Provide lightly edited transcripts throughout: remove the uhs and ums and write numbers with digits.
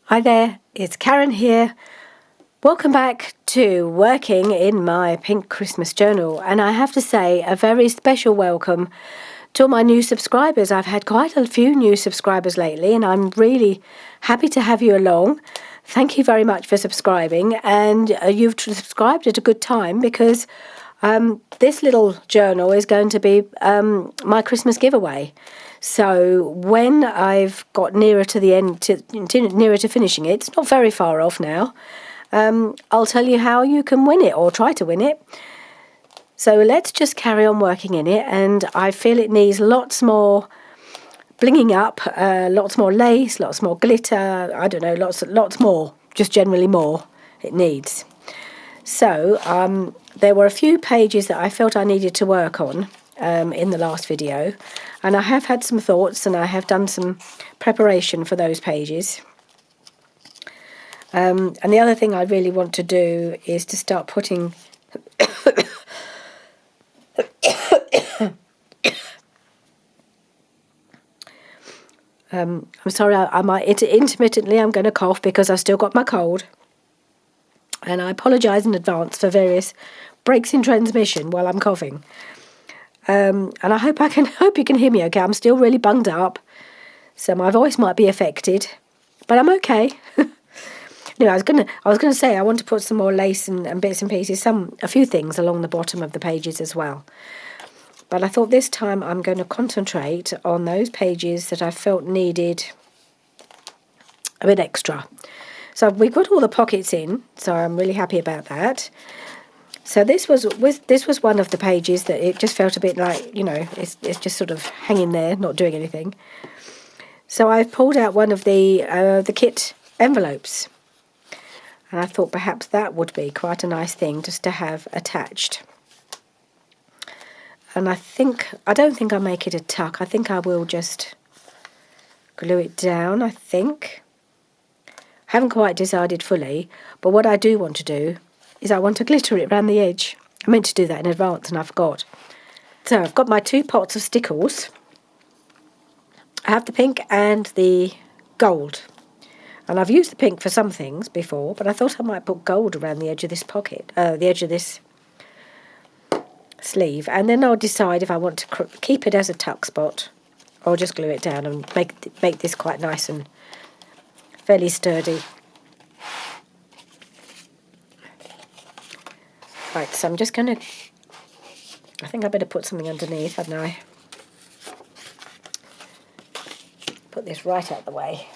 Hi there, it's Karen here. Welcome back to working in my pink Christmas journal, and I have to say a very special welcome to all my new subscribers. I've had quite a few new subscribers lately, and I'm really happy to have you along. Thank you very much for subscribing, and you've subscribed at a good time because this little journal is going to be my Christmas giveaway. So when I've got nearer to the end, nearer to finishing it, it's not very far off now, I'll tell you how you can win it or try to win it. So let's just carry on working in it, and I feel it needs lots more blinging up, lots more lace, lots more glitter, I don't know, lots more, just generally more it needs. So there were a few pages that I felt I needed to work on in the last video, and I have had some thoughts and I have done some preparation for those pages. And the other thing I really want to do is to start putting I'm sorry, I might intermittently I'm going to cough because I've still got my cold, and I apologise in advance for various breaks in transmission while I'm coughing. And I hope you can hear me okay. I'm still really bunged up, so my voice might be affected, but I'm okay. No, I was gonna say I want to put some more lace and bits and pieces, a few things along the bottom of the pages as well. But I thought this time I'm going to concentrate on those pages that I felt needed a bit extra. So we've got all the pockets in, so I'm really happy about that. So this was one of the pages that it just felt a bit like, you know, it's just sort of hanging there, not doing anything. So I've pulled out one of the kit envelopes, and I thought perhaps that would be quite a nice thing just to have attached. And I don't think I'll make it a tuck. I think I will just glue it down, I think. Haven't quite decided fully, but what I do want to do is I want to glitter it around the edge. I meant to do that in advance and I forgot. So I've got my 2 pots of stickles. I have the pink and the gold. And I've used the pink for some things before, but I thought I might put gold around the edge of this pocket, the edge of this sleeve, and then I'll decide if I want to keep it as a tuck spot or just glue it down and make this quite nice and fairly sturdy. Right, so I'm just going to, I think I better put something underneath, hadn't I? Put this right out the way.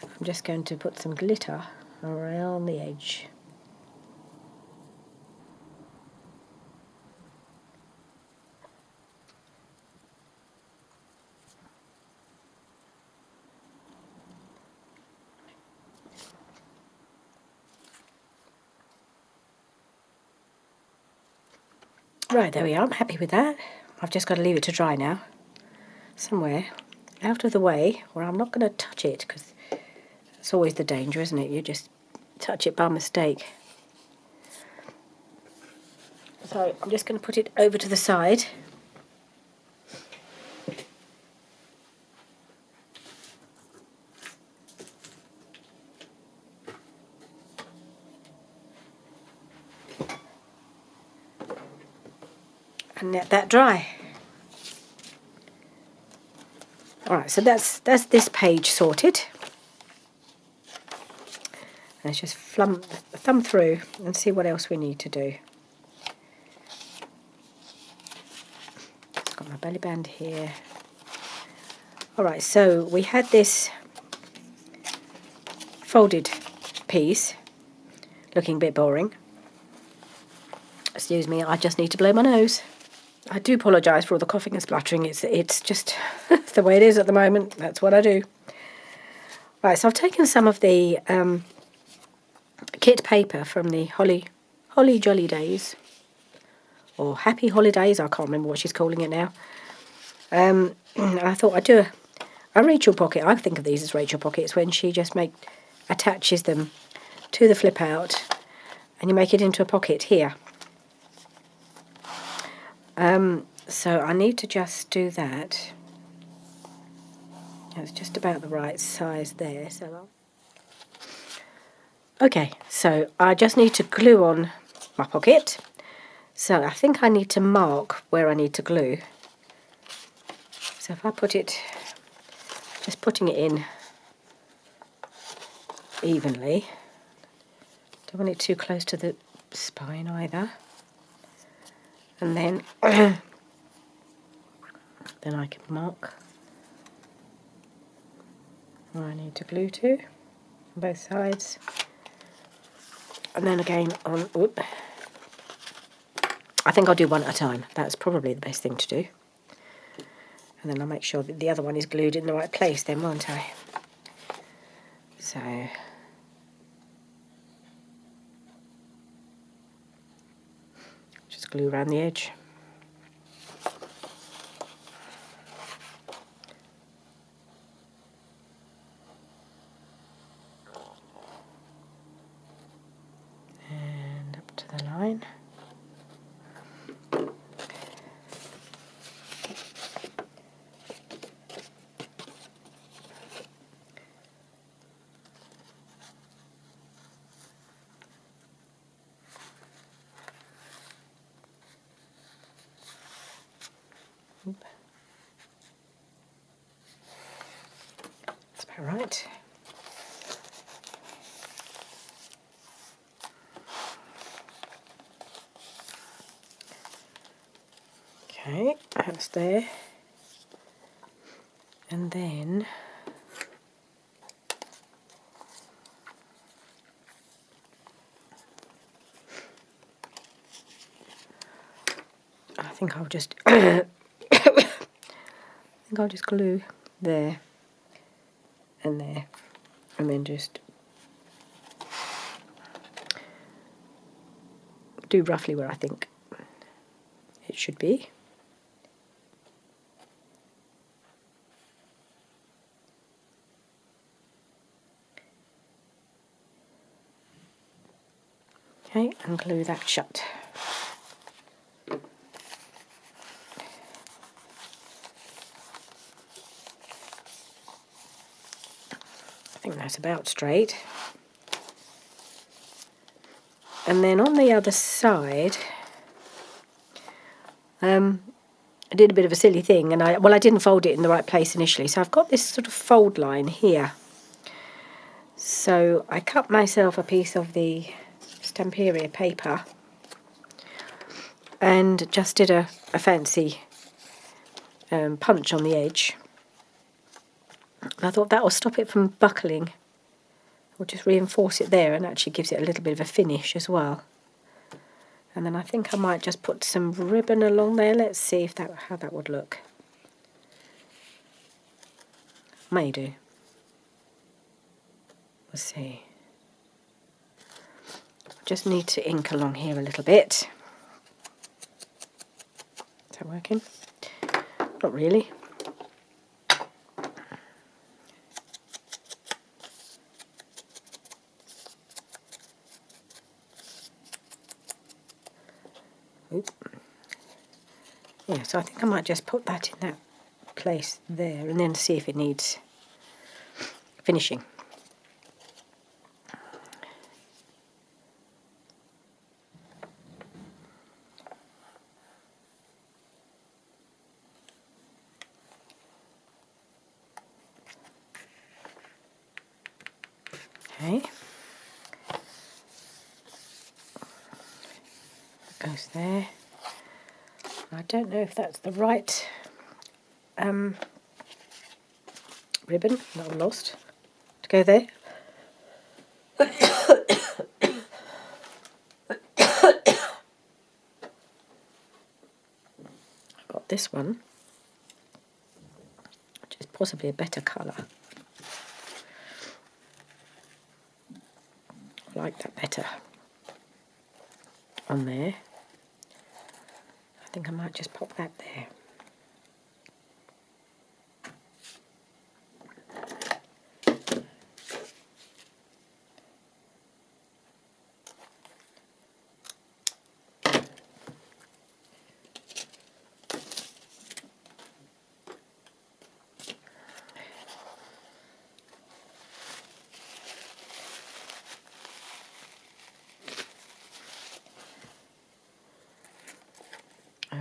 I'm just going to put some glitter around the edge. Right, there we are. I'm happy with that. I've just got to leave it to dry now. Somewhere out of the way where I'm not going to touch it, because it's always the danger, isn't it? You just touch it by mistake. So I'm just going to put it over to the side. And let that dry. Alright, so that's this page sorted. Let's just thumb through and see what else we need to do. Got my belly band here. Alright, so we had this folded piece, looking a bit boring. Excuse me, I just need to blow my nose. I do apologise for all the coughing and spluttering. It's just the way it is at the moment. That's what I do. Right, so I've taken some of the kit paper from the Holly Jolly Days, or Happy Holidays, I can't remember what she's calling it now. And I thought I'd do a Rachel pocket. I think of these as Rachel pockets when she just attaches them to the flip out and you make it into a pocket here. So I need to just do that. It's just about the right size there. Okay, so I just need to glue on my pocket. So I think I need to mark where I need to glue. So if I put it, just putting it in evenly. Don't want it too close to the spine either. And then, then I can mark where I need to glue to on both sides. And then again on, I think I'll do one at a time. That's probably the best thing to do. And then I'll make sure that the other one is glued in the right place then, won't I? So, just glue around the edge. And up to the line. That's about right. Okay, that's there. And then I think I'll just glue there and there, and then just do roughly where I think it should be. Okay, and glue that shut. I think that's about straight. And then on the other side, I did a bit of a silly thing, and I didn't fold it in the right place initially, so I've got this sort of fold line here. So I cut myself a piece of the Stamperia paper and just did a fancy punch on the edge. And I thought that will stop it from buckling. We'll just reinforce it there, and actually gives it a little bit of a finish as well. And then I think I might just put some ribbon along there. Let's see if how that would look. May do. We'll see. Just need to ink along here a little bit. Is that working? Not really. Oop. Yeah, so I think I might just put that in that place there and then see if it needs finishing. Okay. That goes there. I don't know if that's the right ribbon that I lost to go there. I've got this one, which is possibly a better colour. I like that better on there. I think I might just pop that there.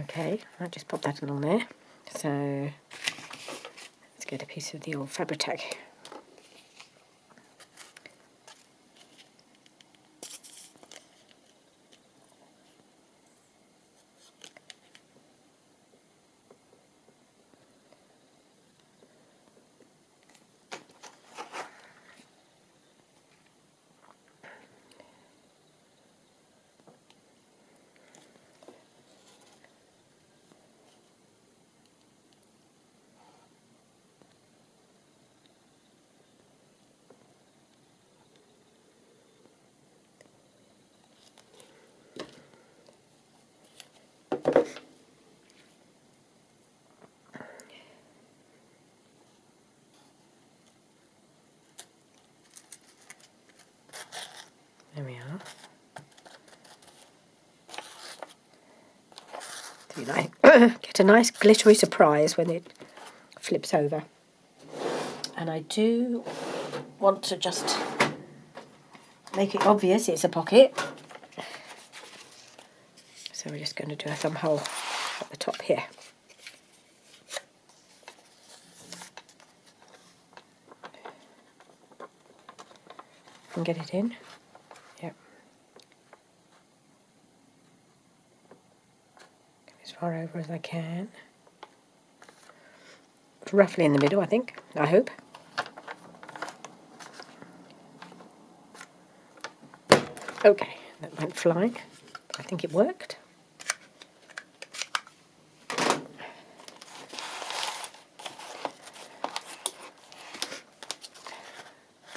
Okay, I'll just pop that along there. So let's get a piece of the old Fabri-Tac. There we are. So you like, get a nice glittery surprise when it flips over. And I do want to just make it obvious it's a pocket. So we're just going to do a thumb hole at the top here. And get it in. Yep. Go as far over as I can. Roughly in the middle, I think. I hope. Okay, that went flying. I think it worked.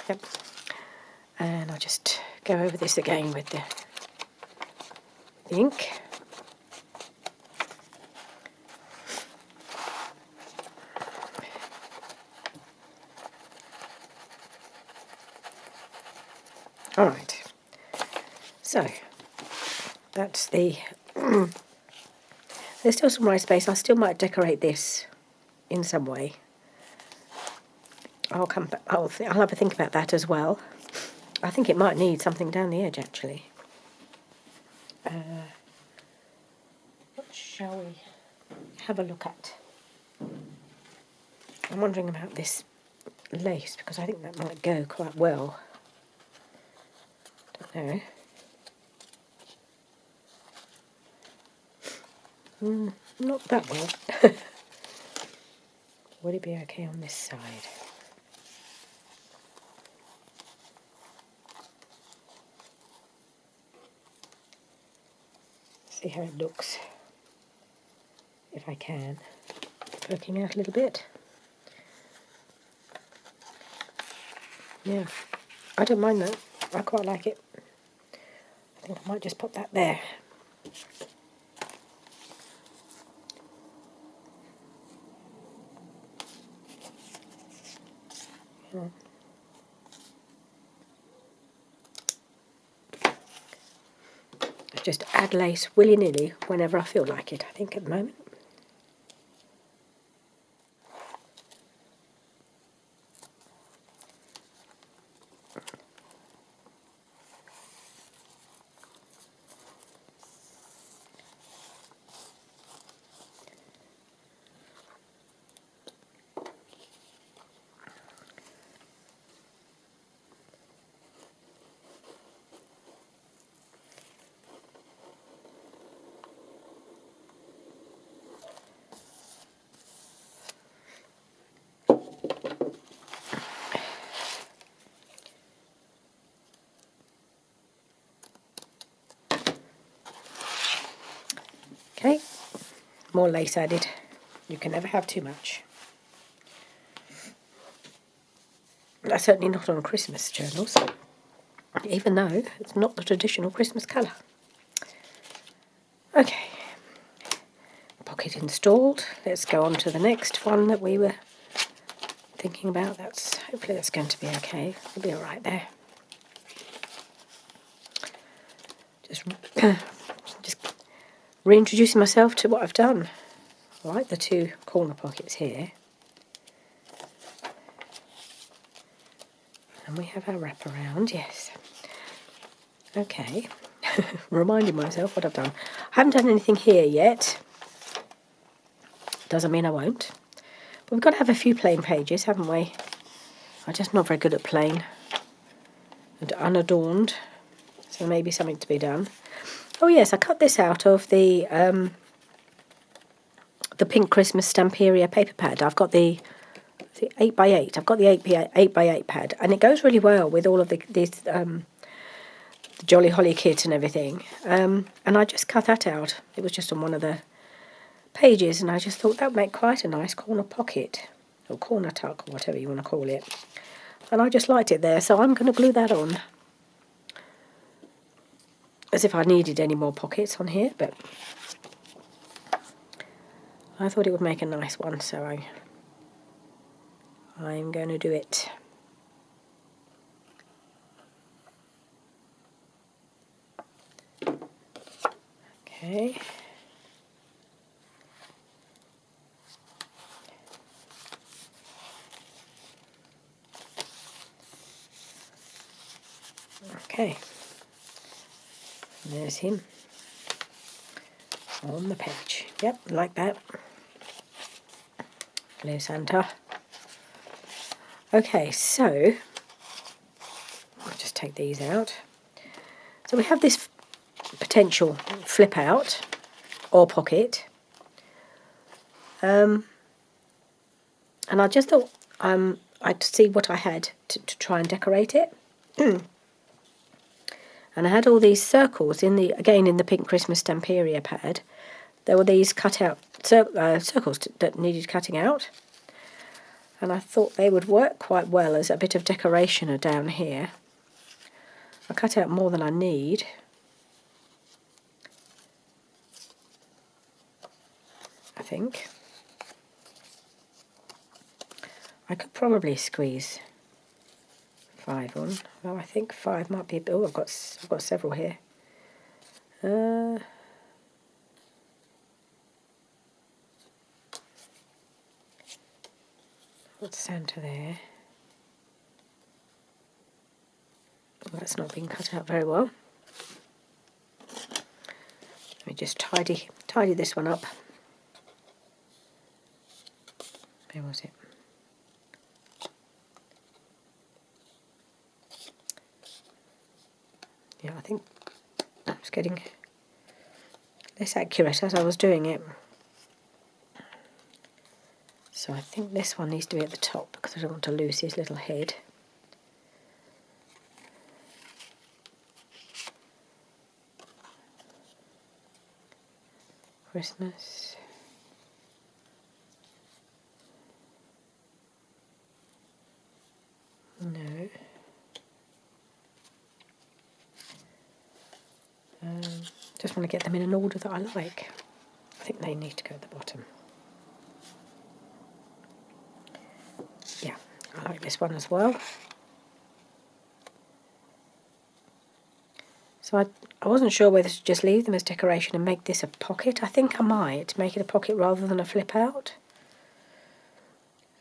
Yep. And I'll just go over this again with the ink. All right. So that's the. There's still some white space. I still might decorate this in some way. I'll come back. I'll have a think about that as well. I think it might need something down the edge actually. What shall we have a look at? I'm wondering about this lace because I think that might go quite well. Don't know. Not that well. Would it be okay on this side? See how it looks. If I can. Poking out a little bit. Yeah, I don't mind that. I quite like it. I think I might just pop that there. Yeah. Just add lace willy-nilly whenever I feel like it, I think, at the moment. Okay, more lace added. You can never have too much. That's certainly not on Christmas journals, even though it's not the traditional Christmas colour. Okay, pocket installed. Let's go on to the next one that we were thinking about. Hopefully that's going to be okay. It'll be all right there. Just reintroducing myself to what I've done. I like the two corner pockets here. And we have our wraparound, yes. Okay, reminding myself what I've done. I haven't done anything here yet. Doesn't mean I won't. But we've got to have a few plain pages, haven't we? I'm just not very good at plain and unadorned, so maybe something to be done. Oh yes, I cut this out of the Pink Christmas Stamperia paper pad. I've got the 8x8. I've got the 8x8 pad, and it goes really well with all of these the Jolly Holly kit and everything. And I just cut that out. It was just on one of the pages, and I just thought that would make quite a nice corner pocket, or corner tuck, or whatever you want to call it. And I just liked it there, so I'm going to glue that on. As if I needed any more pockets on here, but I thought it would make a nice one, so I'm going to do it. Okay. Okay. There's him on the page. Yep, like that. Hello, Santa. Okay, so I'll just take these out. So we have this potential flip out or pocket. And I just thought I'd see what I had to try and decorate it. And I had all these circles in the Pink Christmas Stamperia pad. There were these cut out circles that needed cutting out. And I thought they would work quite well as a bit of decoration down here. I cut out more than I need. I think. I could probably squeeze 5 on. Well, I think 5 might be. Oh, I've got several here. Got Santa there. Oh, that's not been cut out very well. Let me just tidy this one up. Where was it? Yeah, I think I was getting less accurate as I was doing it. So I think this one needs to be at the top because I don't want to lose his little head. Christmas. No. Just want to get them in an order that I like. I think they need to go at the bottom. Yeah, I like this one as well. So I wasn't sure whether to just leave them as decoration and make this a pocket. I think I might make it a pocket rather than a flip out.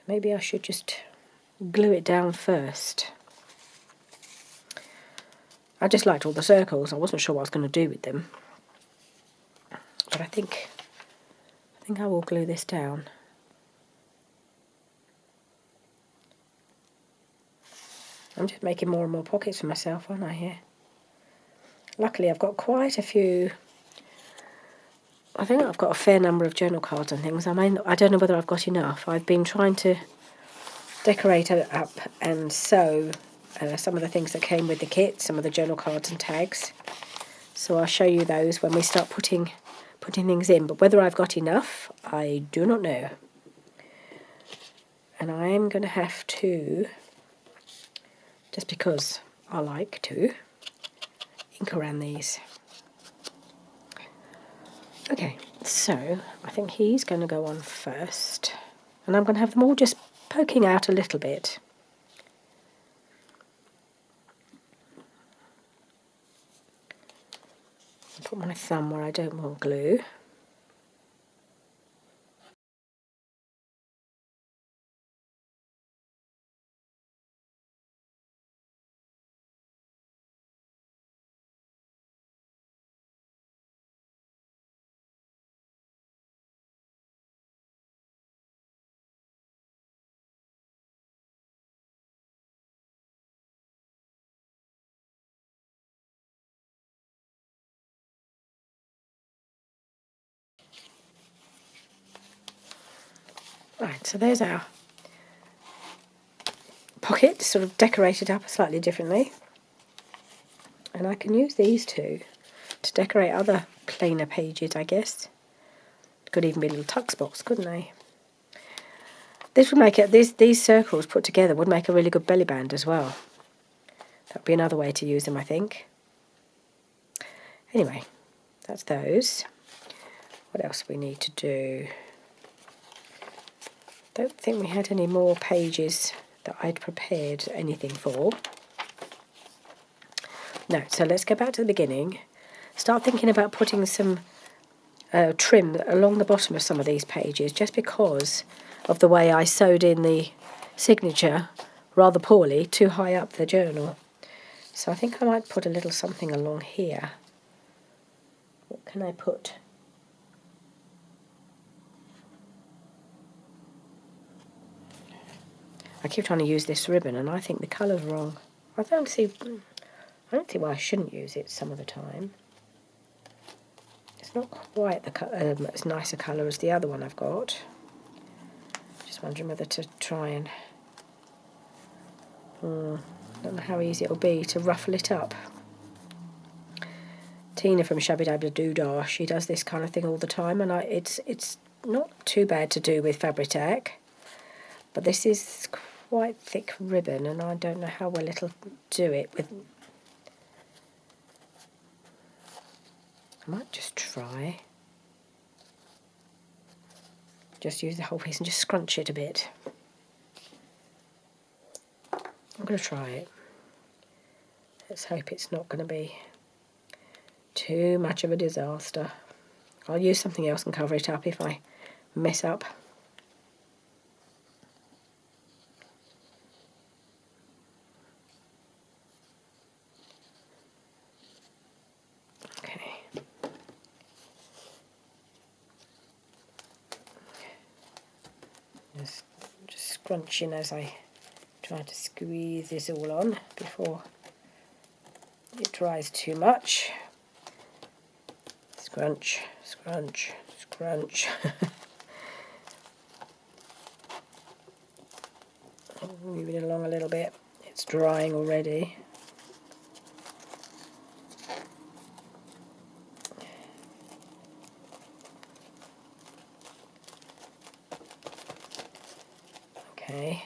Maybe I should just glue it down first. I just liked all the circles. I wasn't sure what I was going to do with them. But I think I will glue this down. I'm just making more and more pockets for myself, aren't I, here? Luckily, I've got quite a few. I think I've got a fair number of journal cards and things. I don't know whether I've got enough. I've been trying to decorate it up and sew some of the things that came with the kit, some of the journal cards and tags. So I'll show you those when we start putting things in. But whether I've got enough, I do not know. And I am going to have to, just because I like to, ink around these. Okay, so I think he's going to go on first. And I'm going to have them all just poking out a little bit. Put my thumb where I don't want glue. Right, so there's our pocket, sort of decorated up slightly differently. And I can use these two to decorate other plainer pages, I guess. Could even be little tuck spots, couldn't they? This would make it, these circles put together would make a really good belly band as well. That would be another way to use them, I think. Anyway, that's those. What else we need to do? Don't think we had any more pages that I'd prepared anything for. No, so let's go back to the beginning. Start thinking about putting some trim along the bottom of some of these pages, just because of the way I sewed in the signature rather poorly, too high up the journal. So I think I might put a little something along here. What can I put? I keep trying to use this ribbon and I think the colour's wrong. I don't see why I shouldn't use it some of the time. It's not quite as nice a colour as the other one I've got. Just wondering whether to try and... don't know how easy it'll be to ruffle it up. Tina from Shabby Dabba Doodah, she does this kind of thing all the time, and it's not too bad to do with Fabri-Tac, but this is quite thick ribbon, and I don't know how well it'll do it with... I might just try. Just use the whole piece and just scrunch it a bit. I'm going to try it. Let's hope it's not going to be too much of a disaster. I'll use something else and cover it up if I mess up. Okay. Just scrunching as I try to squeeze this all on before it dries too much. Scrunch, scrunch, scrunch. Move it along a little bit. It's drying already. Okay,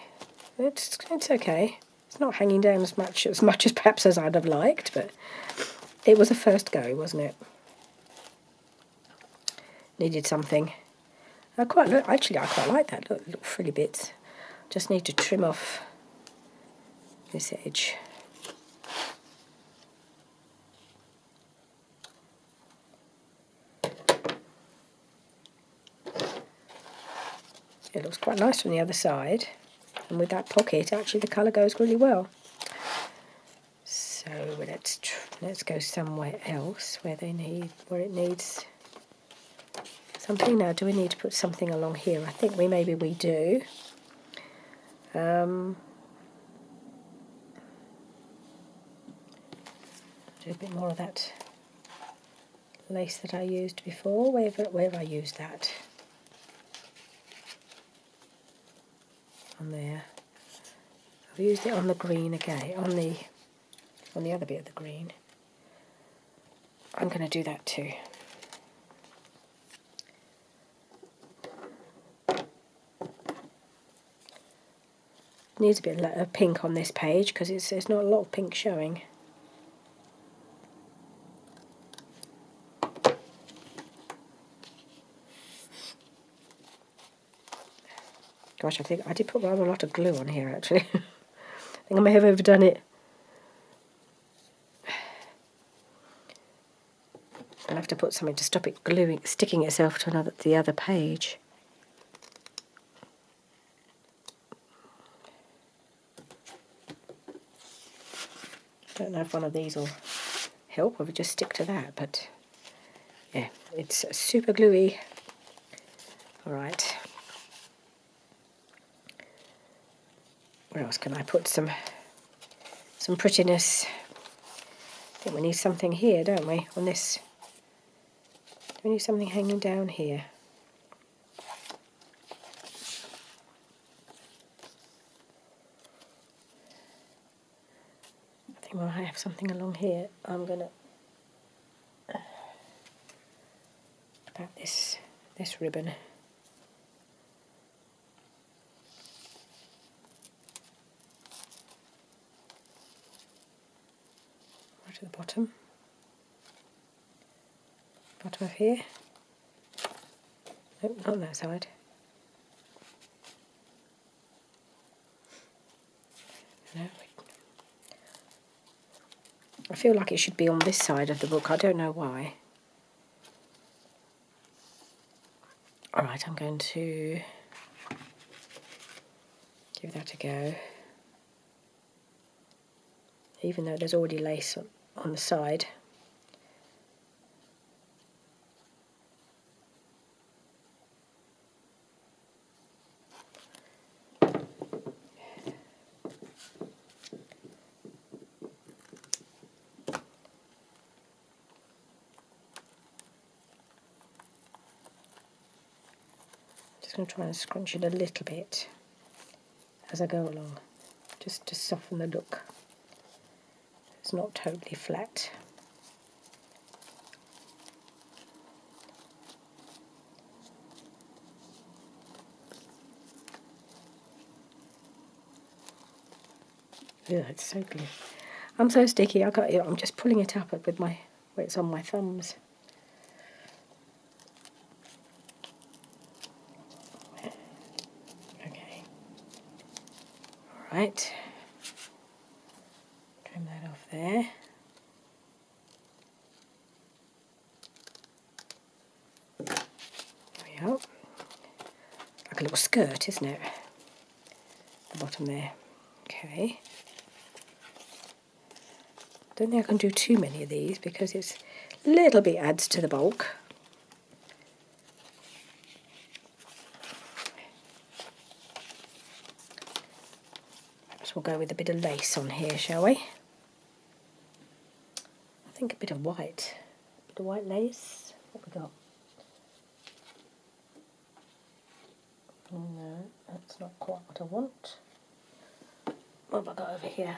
it's okay. It's not hanging down as much as perhaps as I'd have liked, but it was a first go, wasn't it? Needed something. I quite like that. Look, little frilly bits. Just need to trim off this edge. It looks quite nice from the other side, and with that pocket, actually the colour goes really well. So let's go somewhere else where it needs something. Now, do we need to put something along here? I think maybe we do. Do a bit more of that lace that I used before. Where have I used that? On there. I've used it on the green again, on the other bit of the green. I'm going to do that too. Needs a bit of pink on this page because there's not a lot of pink showing. Gosh, I think I did put rather a lot of glue on here actually. I think I may have overdone it. I'll have to put something to stop it sticking itself to the other page. Don't know if one of these will help or if we just stick to that, but yeah, it's super gluey. All right. Where else can I put some prettiness? I think we need something here, don't we? On this. Do we need something hanging down here? Well, I have something along here. I'm going to about this ribbon. Right at the bottom of here. Nope, not on that side. No. I feel like it should be on this side of the book. I don't know why. Alright, I'm going to give that a go. Even though there's already lace on the side. Just going to try and scrunch it a little bit as I go along, just to soften the look. It's not totally flat. Yeah, it's so glue. I'm so sticky. I'm just pulling it up with where it's on my thumbs. Okay. All right. Trim that off there. There we go. Like a little skirt, isn't it? The bottom there. Okay. Don't think I can do too many of these because it's a little bit adds to the bulk. Perhaps we'll go with a bit of lace on here, shall we? I think a bit of white. A bit of white lace. What have we got? No, that's not quite what I want. What have I got over here?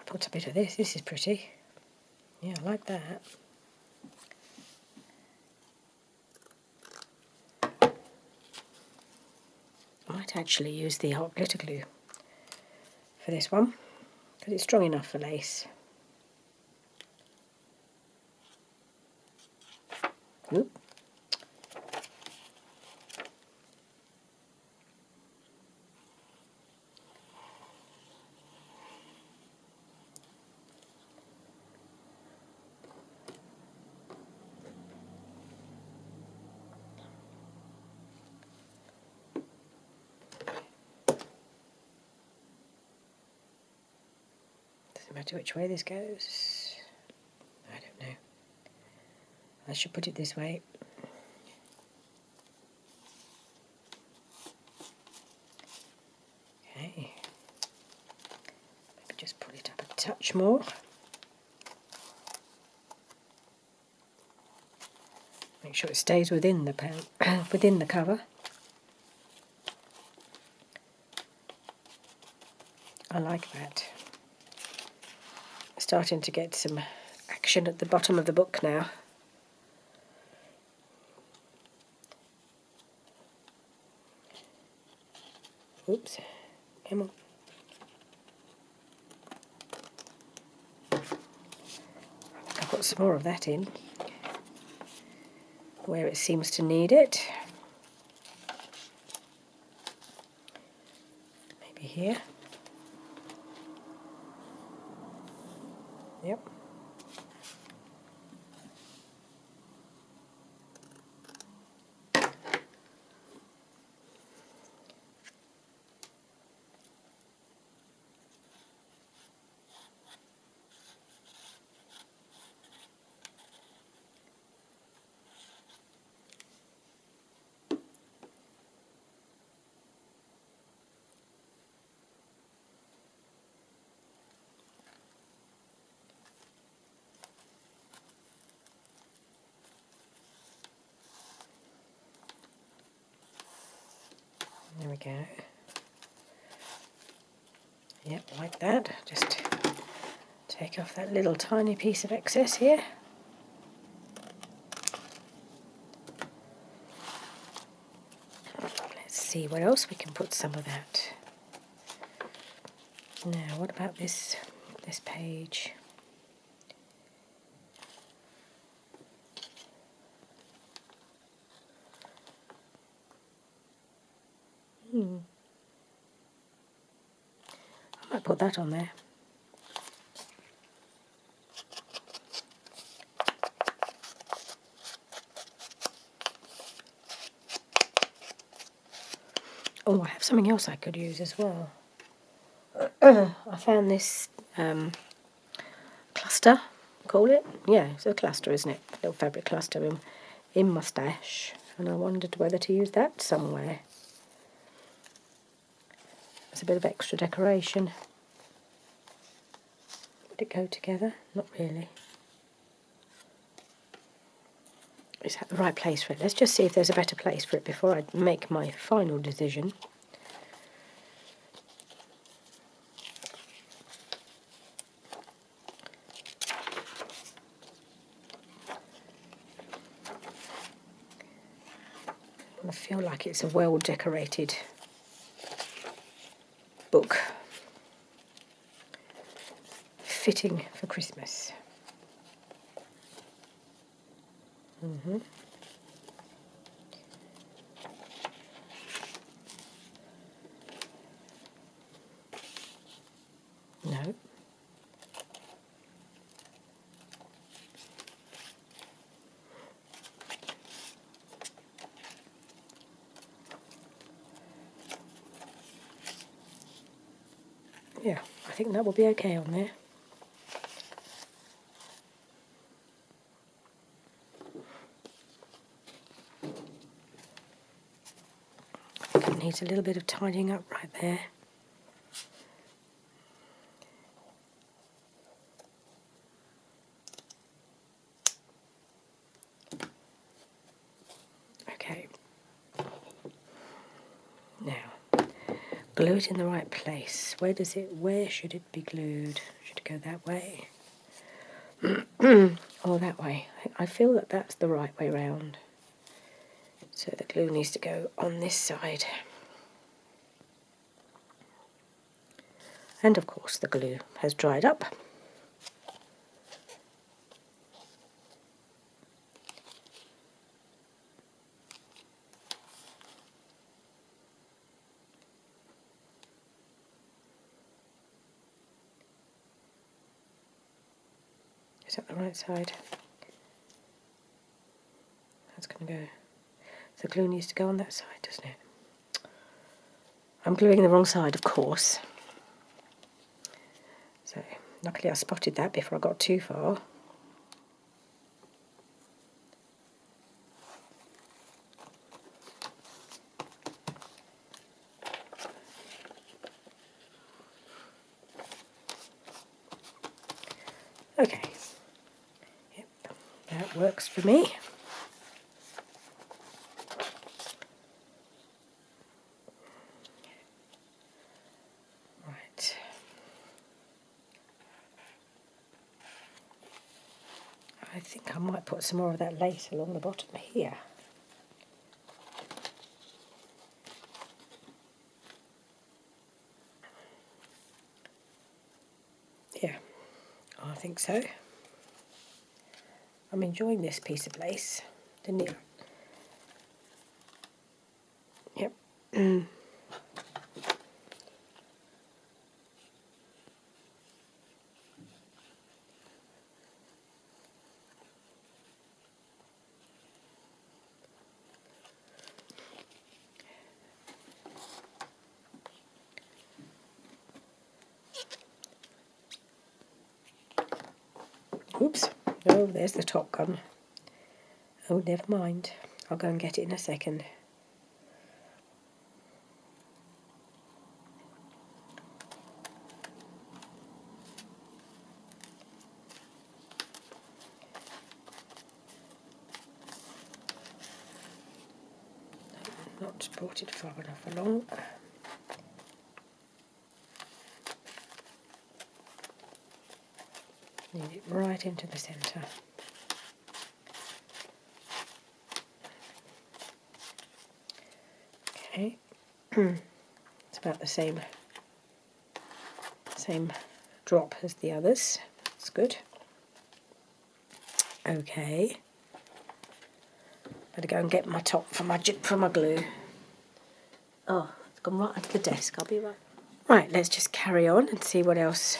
Put a bit of this. This is pretty. Yeah, I like that. I might actually use the hot glitter glue for this one because it's strong enough for lace. Oop. Doesn't matter which way this goes. I don't know. I should put it this way. Okay. Maybe just pull it up a touch more. Make sure it stays within the within the cover. I like that. Starting to get some action at the bottom of the book now. Oops, come on. I'll put some more of that in where it seems to need it. Maybe here. Yep. we go. Yep, like that. Just take off that little tiny piece of excess here. Let's see what else we can put some of that. Now, what about this page? I might put that on there. Oh, I have something else I could use as well. I found this cluster, call it? Yeah, it's a cluster, isn't it? A little fabric cluster in my stash. And I wondered whether to use that somewhere. It's a bit of extra decoration. Would it go together? Not really. Is that the right place for it? Let's just see if there's a better place for it before I make my final decision. I feel like it's a well-decorated book. Fitting for Christmas. No. Yeah, I think that will be okay on there. I think it needs a little bit of tidying up right there. Okay. Now, glue it in the right place. Where should it be glued? Should it go that way? Or that way? I feel that that's the right way round. So the glue needs to go on this side. And of course the glue has dried up. Is that the right side? That's going to go. The glue needs to go on that side, doesn't it? I'm gluing the wrong side, of course. So, luckily I spotted that before I got too far. Okay. Yep, that works for me. Right. I think I might put some more of that lace along the bottom here. Yeah, I think so. I'm enjoying this piece of lace, didn't it? Yep. Oops. Oh, there's the top gun. Oh, never mind. I'll go and get it in a second. Not not brought it far enough along. Need it right into the centre. Okay, it's about the same drop as the others. That's good. Okay, better go and get my top for my glue. Oh, it's gone right onto the desk. I'll be right. Right, let's just carry on and see what else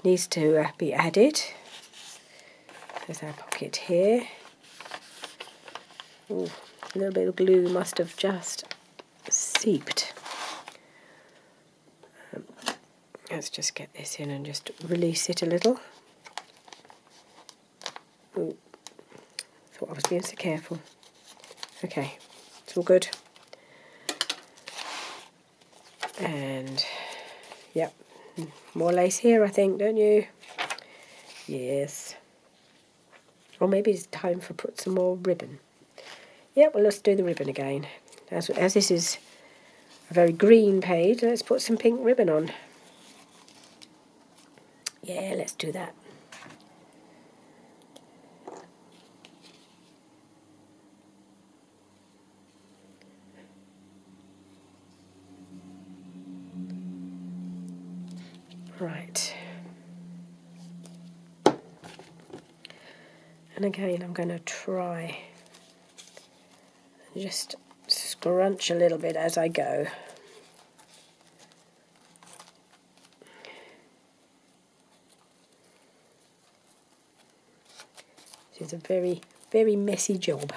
needs to be added. There's our pocket here. Ooh, a little bit of glue must have just seeped. Let's just get this in and just release it a little. Ooh, thought I was being so careful. Okay, it's all good. And, yep, more lace here I think, don't you? Yes. Or maybe it's time for put some more ribbon. Yeah, well, let's do the ribbon again. As this is a very green page, let's put some pink ribbon on. Yeah, let's do that. Right. And again, I'm going to try and just scrunch a little bit as I go. This is a very, very messy job.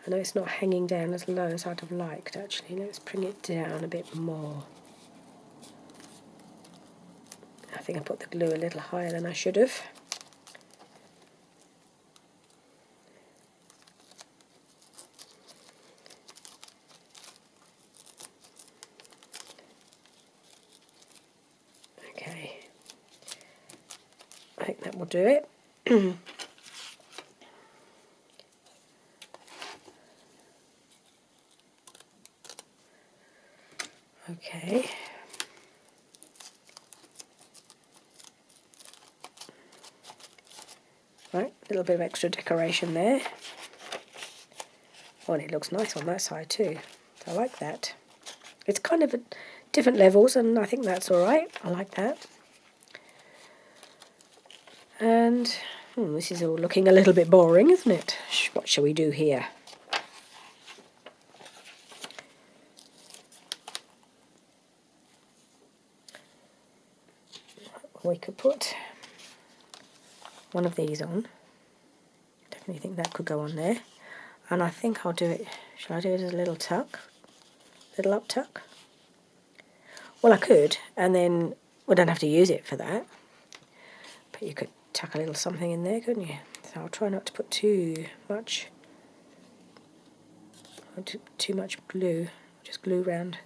I know it's not hanging down as low as I'd have liked, actually. Let's bring it down a bit more. I think I put the glue a little higher than I should have. Okay. I think that will do it. Okay. Right, a little bit of extra decoration there. Oh, and it looks nice on that side too. I like that. It's kind of at different levels, and I think that's all right. I like that. And this is all looking a little bit boring, isn't it? What shall we do here? We could put one of these on. Definitely think that could go on there. And I think I'll do it, shall I do it as a little tuck? Little up tuck? Well, I could, and then we don't have to use it for that. But you could tuck a little something in there, couldn't you? So I'll try not to put too much glue. Just glue around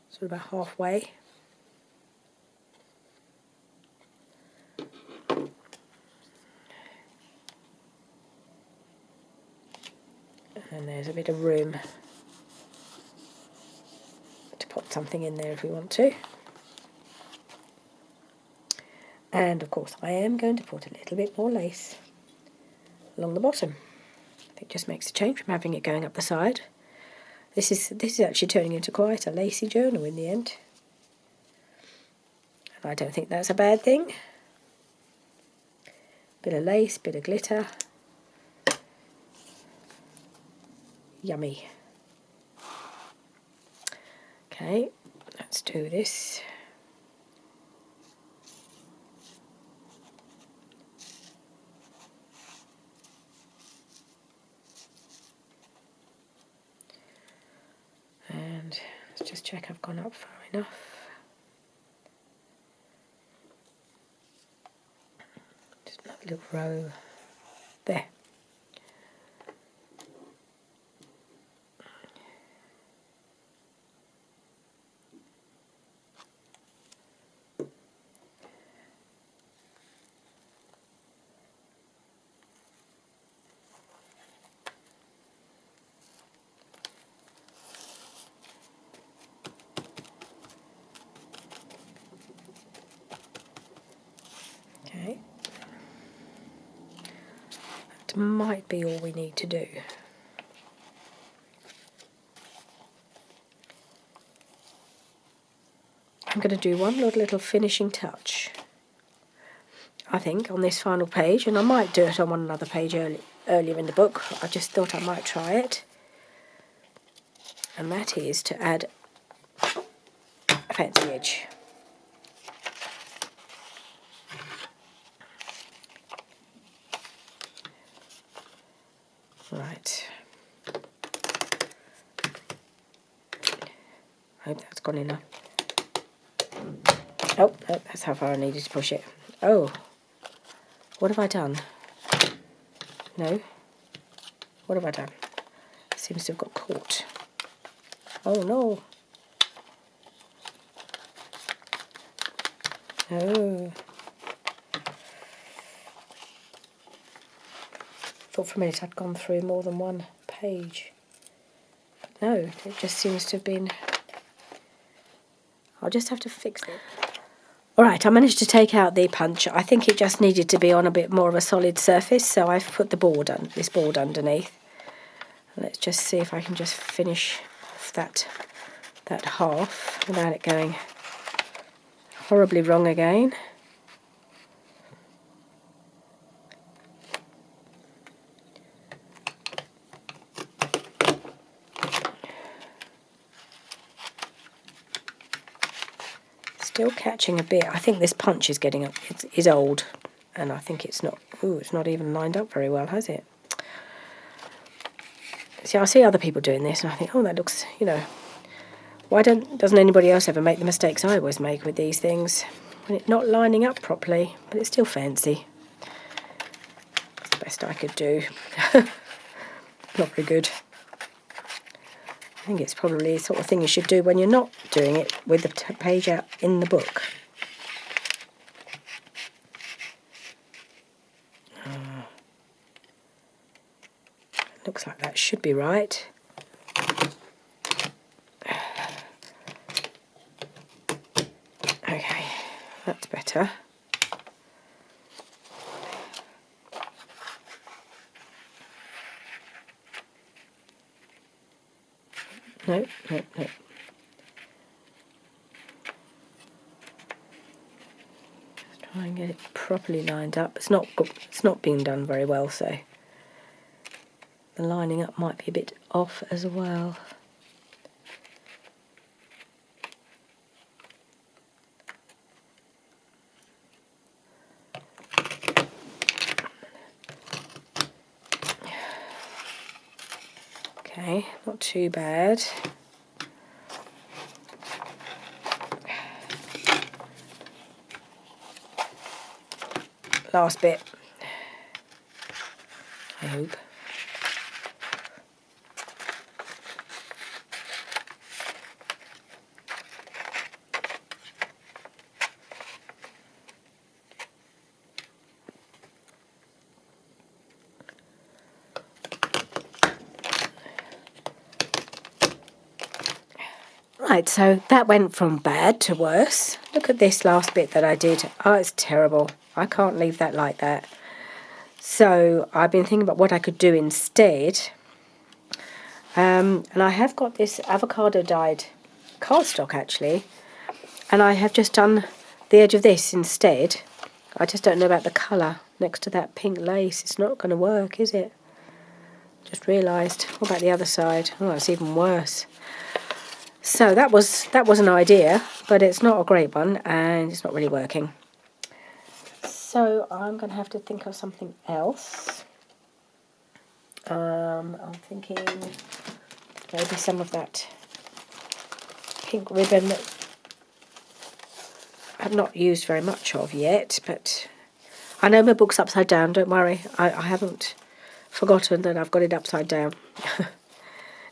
sort of about halfway. And there's a bit of room to put something in there if we want to. And of course I am going to put a little bit more lace along the bottom. I think it just makes a change from having it going up the side. This is actually turning into quite a lacy journal in the end. And I don't think that's a bad thing. Bit of lace, bit of glitter. Yummy. Okay, let's do this. And let's just check I've gone up far enough. Just another little row there. Okay. That might be all we need to do. I'm going to do one little finishing touch, I think, on this final page, and I might do it on one other page earlier in the book. I just thought I might try it. And that is to add a fancy edge. Right. Hope that's gone enough. Oh, no, that's how far I needed to push it. Oh, what have I done? No. What have I done? It seems to have got caught. Oh no. Oh. Thought for a minute I'd gone through more than one page. No, it just seems to have been... I'll just have to fix it. Alright, I managed to take out the punch. I think it just needed to be on a bit more of a solid surface, so I've put the board this board underneath. Let's just see if I can just finish off that half without it going horribly wrong again. Still catching a bit. I think this punch is getting up. It's old, and I think it's not. Ooh, it's not even lined up very well, has it? See, I see other people doing this, and I think, oh, that looks. You know, why doesn't anybody else ever make the mistakes I always make with these things when it's not lining up properly? But it's still fancy. That's the best I could do. Not very good. I think it's probably the sort of thing you should do when you're not doing it with the page out in the book. Looks like that should be right. Okay, that's better. No. Try and get it properly lined up. It's not being done very well, so the lining up might be a bit off as well. Okay, not too bad. Last bit, I hope. Right, so that went from bad to worse. Look at this last bit that I did. Oh, it's terrible. I can't leave that like that. So I've been thinking about what I could do instead. And I have got this avocado dyed cardstock actually. And I have just done the edge of this instead. I just don't know about the colour next to that pink lace. It's not going to work, is it? Just realised. What about the other side? Oh, it's even worse. So that was an idea, but it's not a great one, and it's not really working. So I'm going to have to think of something else. I'm thinking maybe some of that pink ribbon that I've not used very much of yet, but I know my book's upside down, don't worry. I haven't forgotten that I've got it upside down.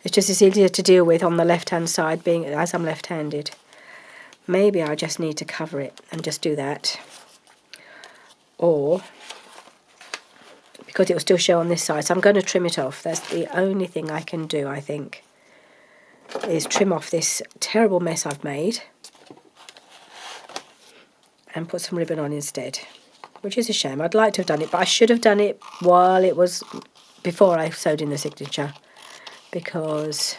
It's just it's easier to deal with on the left-hand side, being as I'm left-handed. Maybe I just need to cover it and just do that. Or, because it will still show on this side, so I'm going to trim it off. That's the only thing I can do, I think, is trim off this terrible mess I've made and put some ribbon on instead. which is a shame. I'd like to have done it, but I should have done it while it was before I sewed in the signature, because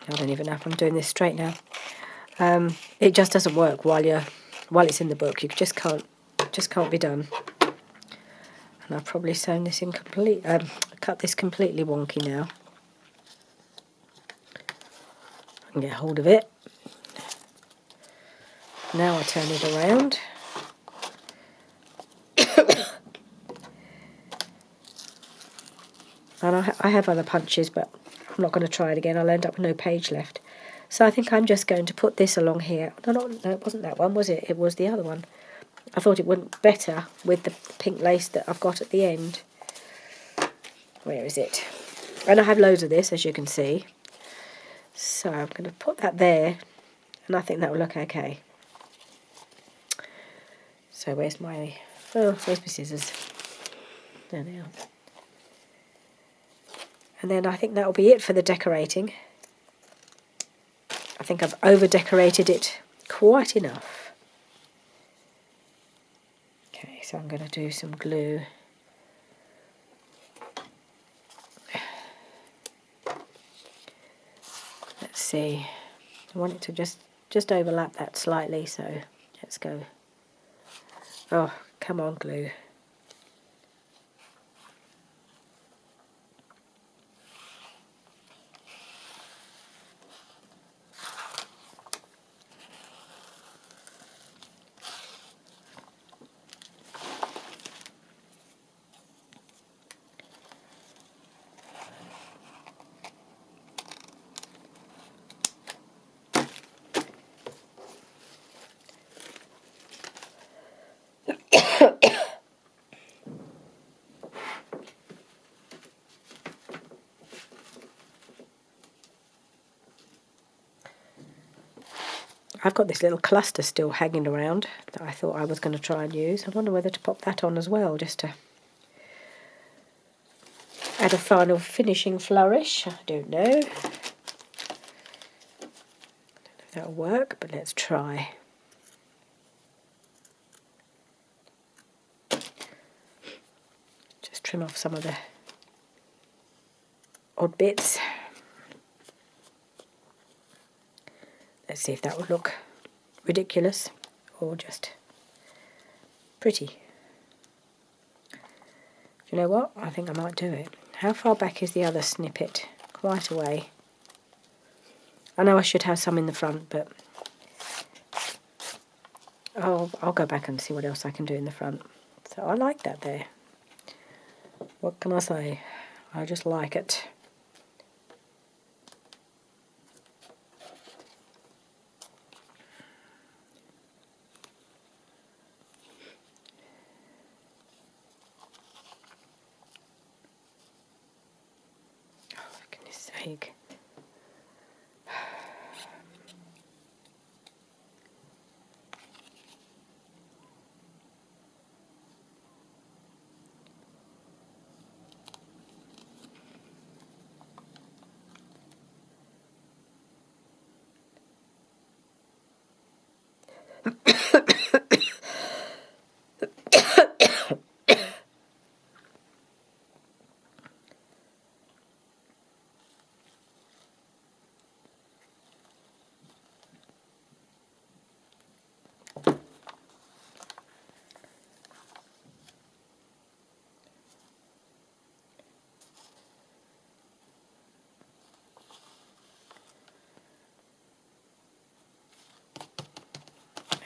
I don't even know if I'm doing this straight now. It just doesn't work while it's in the book. You just can't be done. And I've probably sewn this in cut this completely wonky now. I can get hold of it. Now I turn it around. And I have other punches, but I'm not going to try it again. I'll end up with no page left. So I think I'm just going to put this along here. No, it wasn't that one, was it? It was the other one. I thought it went better with the pink lace that I've got at the end. Where is it? And I have loads of this, as you can see. So I'm going to put that there, and I think that will look okay. So where's my scissors? There they are. And then I think that will be it for the decorating. I think I've over-decorated it quite enough. Okay, so I'm going to do some glue. Let's see. I want it to just overlap that slightly, so let's go. Oh, come on, glue. I've got this little cluster still hanging around that I thought I was going to try and use. I wonder whether to pop that on as well, just to add a final finishing flourish. I don't know. I don't know if that'll work, but let's try. Just trim off some of the odd bits. Let's see if that would look ridiculous or just pretty. Do you know what? I think I might do it. How far back is the other snippet? Quite a way. I know I should have some in the front, but I'll go back and see what else I can do in the front. So I like that there. What can I say? I just like it. Sake.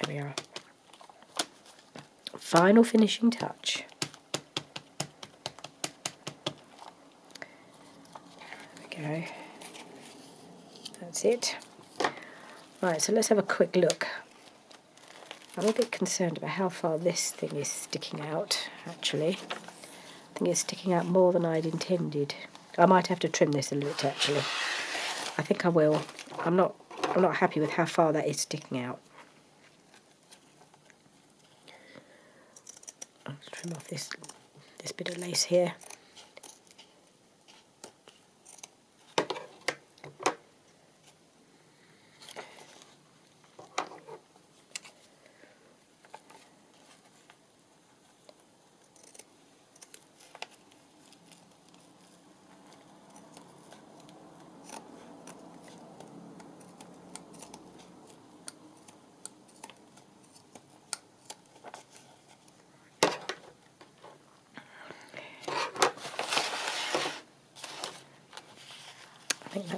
There we are. Final finishing touch. There we go. That's it. Right, so let's have a quick look. I'm a bit concerned about how far this thing is sticking out, actually. I think it's sticking out more than I'd intended. I might have to trim this a little bit, actually. I think I will. I'm not happy with how far that is sticking out. Let's trim off this bit of lace here.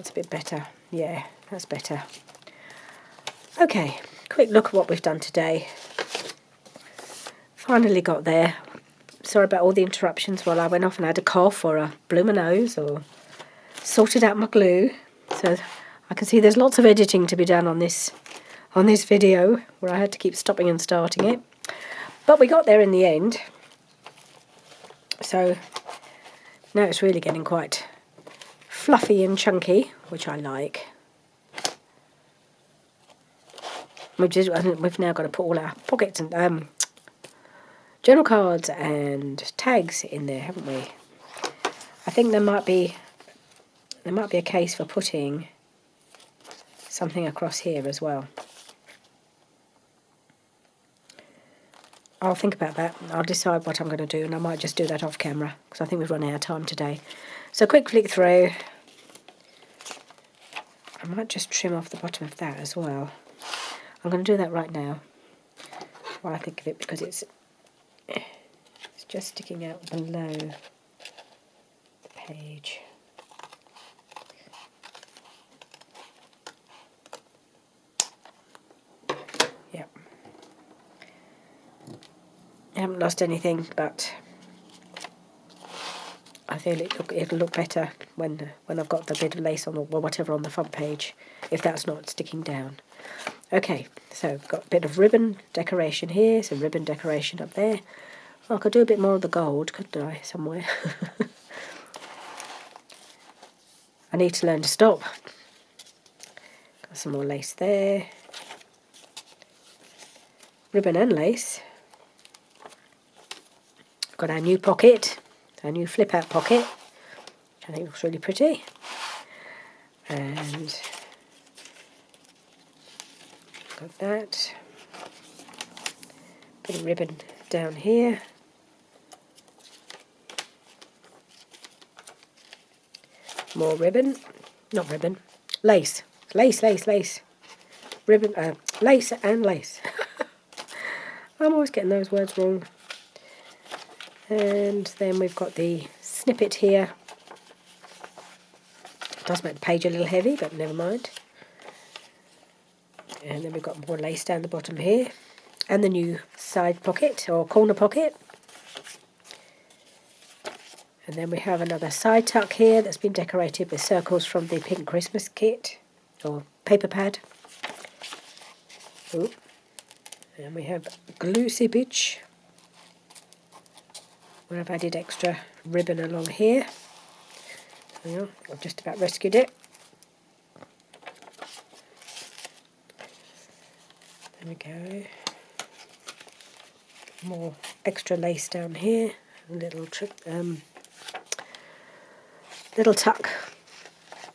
That's a bit better. Yeah, that's better. Okay, quick look at what we've done today. Finally got there. Sorry about all the interruptions while I went off and had a cough or a bloomin' nose or sorted out my glue. So I can see there's lots of editing to be done on this video where I had to keep stopping and starting it. But we got there in the end. So now it's really getting quite fluffy and chunky, which I like. We've now got to put all our pockets and journal cards and tags in there, haven't we? I think there might be a case for putting something across here as well. I'll think about that. I'll decide what I'm going to do, and I might just do that off camera because I think we've run out of time today. So quick flick through. I might just trim off the bottom of that as well. I'm going to do that right now while I think of it, because it's just sticking out below the page. Yep. I haven't lost anything, but I feel it'll look better when I've got the bit of lace on or whatever on the front page, if that's not sticking down. Okay, so we've got a bit of ribbon decoration here, some ribbon decoration up there. Well, I could do a bit more of the gold, couldn't I, somewhere? I need to learn to stop. Got some more lace there. Ribbon and lace. Got our new pocket, our new flip-out pocket, which I think looks really pretty. And got that. Bit of ribbon down here. More ribbon. Not ribbon. Lace. Lace, lace, lace. Ribbon, lace and lace. I'm always getting those words wrong. And then we've got the snippet here. It does make the page a little heavy, but never mind. And then we've got more lace down the bottom here. And the new side pocket, or corner pocket. And then we have another side tuck here that's been decorated with circles from the Pink Christmas kit, or paper pad. Ooh. And we have glue seepage, where I've added extra ribbon along here. Hang on, I've just about rescued it. There we go. More extra lace down here. A little tuck.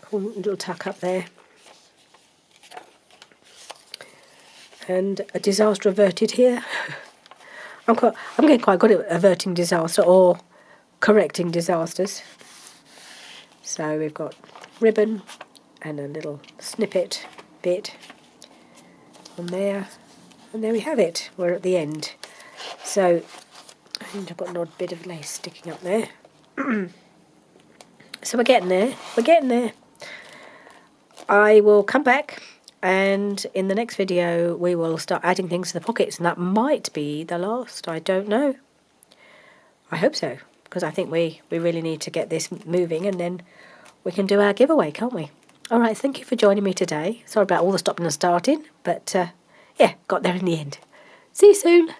Cool little tuck up there. And a disaster averted here. I'm getting quite good at averting disaster or correcting disasters. So we've got ribbon and a little snippet bit on there. And there we have it. We're at the end. So I think I've got an odd bit of lace sticking up there. So we're getting there. We're getting there. I will come back, and in the next video we will start adding things to the pockets, and that might be the last. I don't know. I hope so, because I think we really need to get this moving, and then we can do our giveaway, can't we? All right, thank you for joining me today. Sorry about all the stopping and starting, but yeah, got there in the end. See you soon.